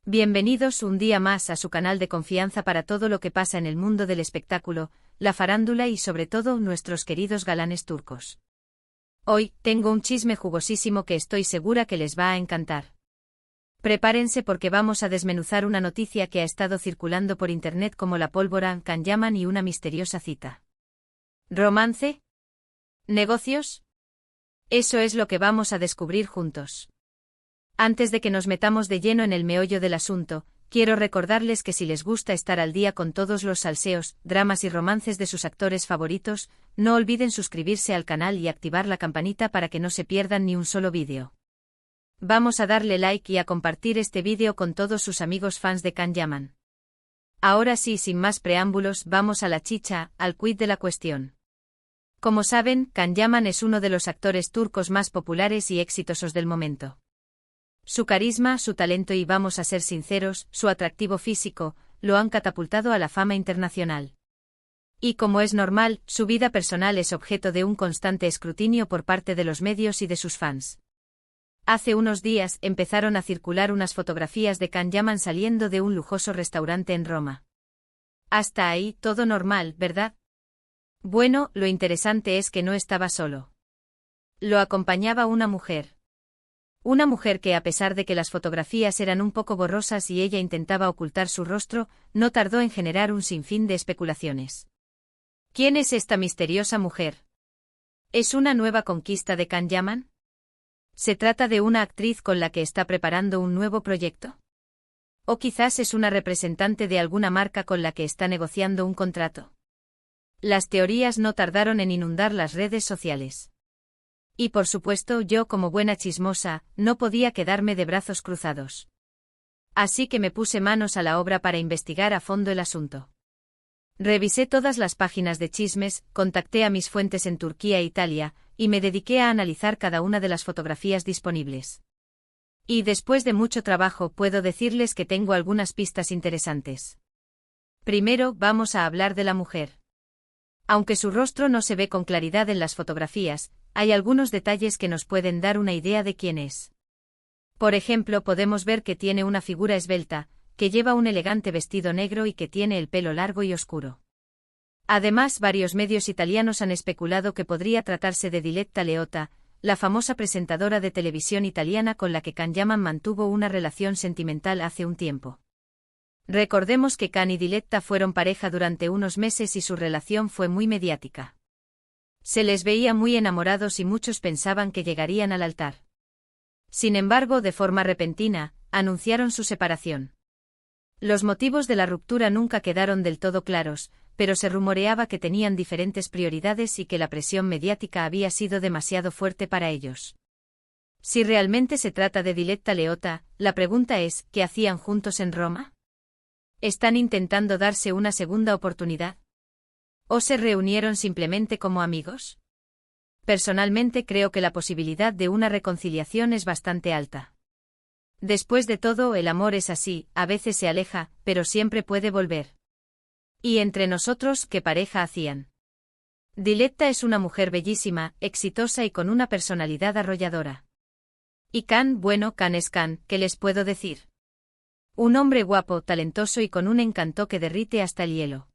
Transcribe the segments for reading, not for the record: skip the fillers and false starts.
Bienvenidos un día más a su canal de confianza para todo lo que pasa en el mundo del espectáculo, la farándula y sobre todo nuestros queridos galanes turcos. Hoy, tengo un chisme jugosísimo que estoy segura que les va a encantar. Prepárense porque vamos a desmenuzar una noticia que ha estado circulando por internet como la pólvora, Can Yaman y una misteriosa cita. ¿Romance? ¿Negocios? Eso es lo que vamos a descubrir juntos. Antes de que nos metamos de lleno en el meollo del asunto, quiero recordarles que si les gusta estar al día con todos los salseos, dramas y romances de sus actores favoritos, no olviden suscribirse al canal y activar la campanita para que no se pierdan ni un solo vídeo. Vamos a darle like y a compartir este vídeo con todos sus amigos fans de Can Yaman. Ahora sí, sin más preámbulos, vamos a la chicha, al quid de la cuestión. Como saben, Can Yaman es uno de los actores turcos más populares y exitosos del momento. Su carisma, su talento y, vamos a ser sinceros, su atractivo físico, lo han catapultado a la fama internacional. Y como es normal, su vida personal es objeto de un constante escrutinio por parte de los medios y de sus fans. Hace unos días empezaron a circular unas fotografías de Can Yaman saliendo de un lujoso restaurante en Roma. Hasta ahí, todo normal, ¿verdad? Bueno, lo interesante es que no estaba solo. Lo acompañaba una mujer. Una mujer que, a pesar de que las fotografías eran un poco borrosas y ella intentaba ocultar su rostro, no tardó en generar un sinfín de especulaciones. ¿Quién es esta misteriosa mujer? ¿Es una nueva conquista de Can Yaman? ¿Se trata de una actriz con la que está preparando un nuevo proyecto? ¿O quizás es una representante de alguna marca con la que está negociando un contrato? Las teorías no tardaron en inundar las redes sociales. Y por supuesto, yo como buena chismosa, no podía quedarme de brazos cruzados. Así que me puse manos a la obra para investigar a fondo el asunto. Revisé todas las páginas de chismes, contacté a mis fuentes en Turquía e Italia, y me dediqué a analizar cada una de las fotografías disponibles. Y después de mucho trabajo puedo decirles que tengo algunas pistas interesantes. Primero, vamos a hablar de la mujer. Aunque su rostro no se ve con claridad en las fotografías, hay algunos detalles que nos pueden dar una idea de quién es. Por ejemplo, podemos ver que tiene una figura esbelta, que lleva un elegante vestido negro y que tiene el pelo largo y oscuro. Además, varios medios italianos han especulado que podría tratarse de Diletta Leotta, la famosa presentadora de televisión italiana con la que Can Yaman mantuvo una relación sentimental hace un tiempo. Recordemos que Can y Diletta fueron pareja durante unos meses y su relación fue muy mediática. Se les veía muy enamorados y muchos pensaban que llegarían al altar. Sin embargo, de forma repentina, anunciaron su separación. Los motivos de la ruptura nunca quedaron del todo claros, pero se rumoreaba que tenían diferentes prioridades y que la presión mediática había sido demasiado fuerte para ellos. Si realmente se trata de Diletta Leotta, la pregunta es, ¿qué hacían juntos en Roma? ¿Están intentando darse una segunda oportunidad? ¿O se reunieron simplemente como amigos? Personalmente creo que la posibilidad de una reconciliación es bastante alta. Después de todo, el amor es así, a veces se aleja, pero siempre puede volver. Y entre nosotros, ¿qué pareja hacían? Diletta es una mujer bellísima, exitosa y con una personalidad arrolladora. Y Can, bueno, Can es Can, ¿qué les puedo decir? Un hombre guapo, talentoso y con un encanto que derrite hasta el hielo.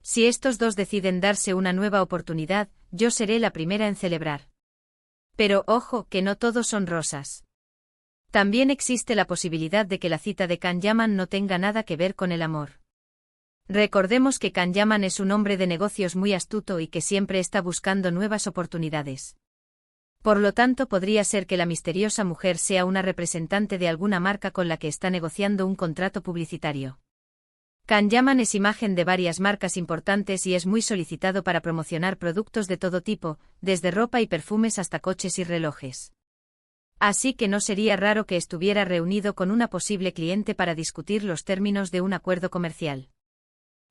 Si estos dos deciden darse una nueva oportunidad, yo seré la primera en celebrar. Pero ojo, que no todos son rosas. También existe la posibilidad de que la cita de Can Yaman no tenga nada que ver con el amor. Recordemos que Can Yaman es un hombre de negocios muy astuto y que siempre está buscando nuevas oportunidades. Por lo tanto, podría ser que la misteriosa mujer sea una representante de alguna marca con la que está negociando un contrato publicitario. Can Yaman es imagen de varias marcas importantes y es muy solicitado para promocionar productos de todo tipo, desde ropa y perfumes hasta coches y relojes. Así que no sería raro que estuviera reunido con una posible cliente para discutir los términos de un acuerdo comercial.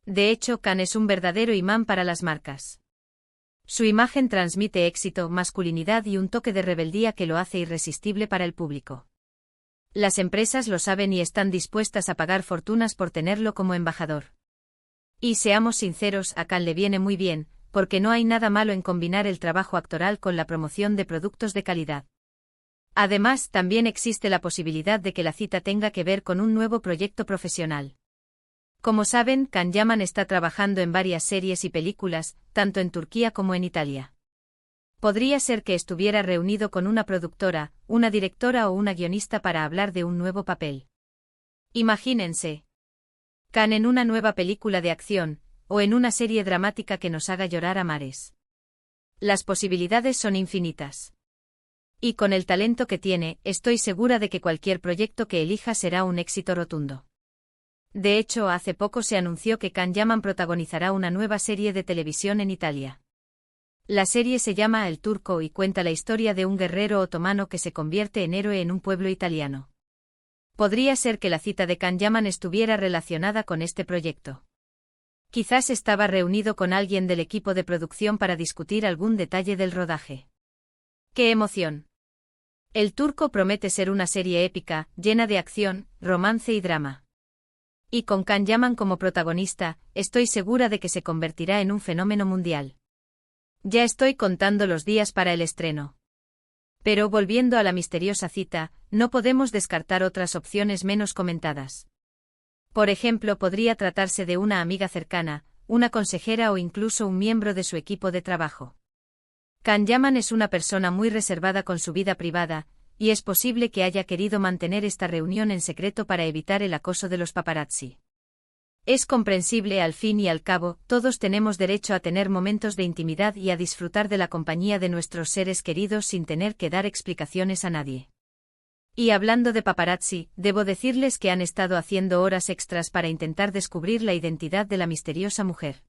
De hecho, Can es un verdadero imán para las marcas. Su imagen transmite éxito, masculinidad y un toque de rebeldía que lo hace irresistible para el público. Las empresas lo saben y están dispuestas a pagar fortunas por tenerlo como embajador. Y seamos sinceros, a Can le viene muy bien, porque no hay nada malo en combinar el trabajo actoral con la promoción de productos de calidad. Además, también existe la posibilidad de que la cita tenga que ver con un nuevo proyecto profesional. Como saben, Can Yaman está trabajando en varias series y películas, tanto en Turquía como en Italia. Podría ser que estuviera reunido con una productora, una directora o una guionista para hablar de un nuevo papel. Imagínense. Can en una nueva película de acción, o en una serie dramática que nos haga llorar a mares. Las posibilidades son infinitas. Y con el talento que tiene, estoy segura de que cualquier proyecto que elija será un éxito rotundo. De hecho, hace poco se anunció que Can Yaman protagonizará una nueva serie de televisión en Italia. La serie se llama El Turco y cuenta la historia de un guerrero otomano que se convierte en héroe en un pueblo italiano. Podría ser que la cita de Can Yaman estuviera relacionada con este proyecto. Quizás estaba reunido con alguien del equipo de producción para discutir algún detalle del rodaje. ¡Qué emoción! El Turco promete ser una serie épica, llena de acción, romance y drama. Y con Can Yaman como protagonista, estoy segura de que se convertirá en un fenómeno mundial. Ya estoy contando los días para el estreno. Pero volviendo a la misteriosa cita, no podemos descartar otras opciones menos comentadas. Por ejemplo, podría tratarse de una amiga cercana, una consejera o incluso un miembro de su equipo de trabajo. Can Yaman es una persona muy reservada con su vida privada, y es posible que haya querido mantener esta reunión en secreto para evitar el acoso de los paparazzi. Es comprensible, al fin y al cabo, todos tenemos derecho a tener momentos de intimidad y a disfrutar de la compañía de nuestros seres queridos sin tener que dar explicaciones a nadie. Y hablando de paparazzi, debo decirles que han estado haciendo horas extras para intentar descubrir la identidad de la misteriosa mujer.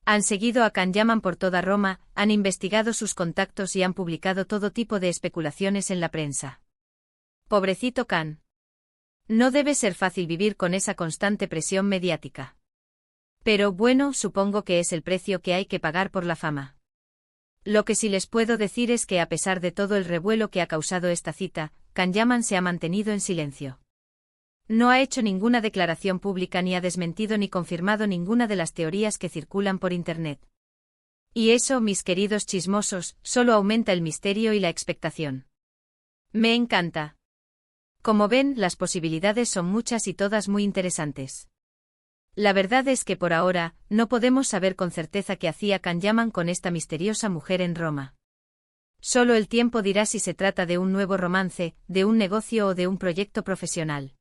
Han seguido a Can Yaman por toda Roma, han investigado sus contactos y han publicado todo tipo de especulaciones en la prensa. Pobrecito Can. No debe ser fácil vivir con esa constante presión mediática. Pero bueno, supongo que es el precio que hay que pagar por la fama. Lo que sí les puedo decir es que a pesar de todo el revuelo que ha causado esta cita, Can Yaman se ha mantenido en silencio. No ha hecho ninguna declaración pública ni ha desmentido ni confirmado ninguna de las teorías que circulan por Internet. Y eso, mis queridos chismosos, solo aumenta el misterio y la expectación. Me encanta. Como ven, las posibilidades son muchas y todas muy interesantes. La verdad es que por ahora, no podemos saber con certeza qué hacía Can Yaman con esta misteriosa mujer en Roma. Solo el tiempo dirá si se trata de un nuevo romance, de un negocio o de un proyecto profesional.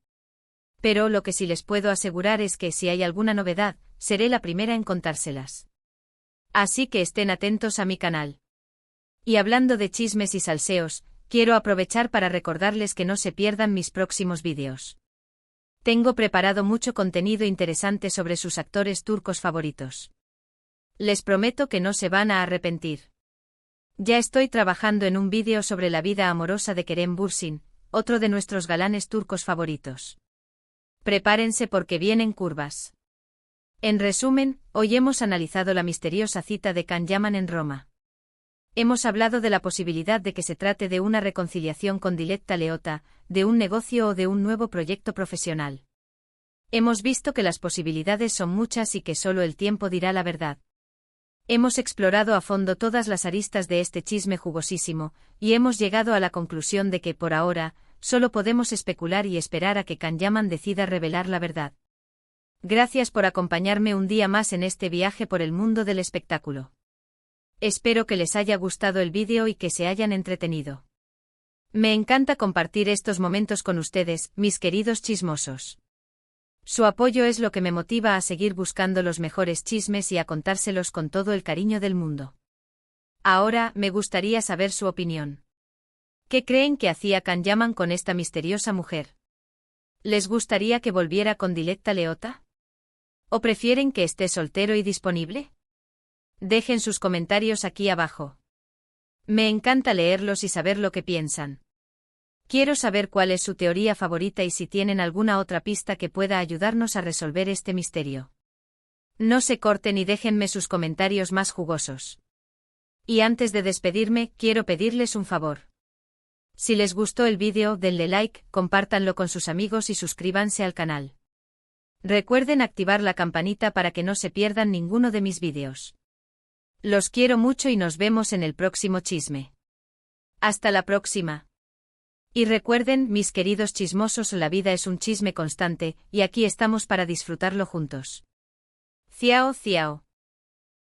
Pero lo que sí les puedo asegurar es que si hay alguna novedad, seré la primera en contárselas. Así que estén atentos a mi canal. Y hablando de chismes y salseos, quiero aprovechar para recordarles que no se pierdan mis próximos vídeos. Tengo preparado mucho contenido interesante sobre sus actores turcos favoritos. Les prometo que no se van a arrepentir. Ya estoy trabajando en un vídeo sobre la vida amorosa de Kerem Bürsin, otro de nuestros galanes turcos favoritos. Prepárense porque vienen curvas. En resumen, hoy hemos analizado la misteriosa cita de Can Yaman en Roma. Hemos hablado de la posibilidad de que se trate de una reconciliación con Diletta Leotta, de un negocio o de un nuevo proyecto profesional. Hemos visto que las posibilidades son muchas y que solo el tiempo dirá la verdad. Hemos explorado a fondo todas las aristas de este chisme jugosísimo, y hemos llegado a la conclusión de que, por ahora, solo podemos especular y esperar a que Can Yaman decida revelar la verdad. Gracias por acompañarme un día más en este viaje por el mundo del espectáculo. Espero que les haya gustado el vídeo y que se hayan entretenido. Me encanta compartir estos momentos con ustedes, mis queridos chismosos. Su apoyo es lo que me motiva a seguir buscando los mejores chismes y a contárselos con todo el cariño del mundo. Ahora, me gustaría saber su opinión. ¿Qué creen que hacía Can Yaman con esta misteriosa mujer? ¿Les gustaría que volviera con Diletta Leotta? ¿O prefieren que esté soltero y disponible? Dejen sus comentarios aquí abajo. Me encanta leerlos y saber lo que piensan. Quiero saber cuál es su teoría favorita y si tienen alguna otra pista que pueda ayudarnos a resolver este misterio. No se corten y déjenme sus comentarios más jugosos. Y antes de despedirme, quiero pedirles un favor. Si les gustó el vídeo, denle like, compártanlo con sus amigos y suscríbanse al canal. Recuerden activar la campanita para que no se pierdan ninguno de mis vídeos. Los quiero mucho y nos vemos en el próximo chisme. Hasta la próxima. Y recuerden, mis queridos chismosos, la vida es un chisme constante, y aquí estamos para disfrutarlo juntos. Ciao, ciao.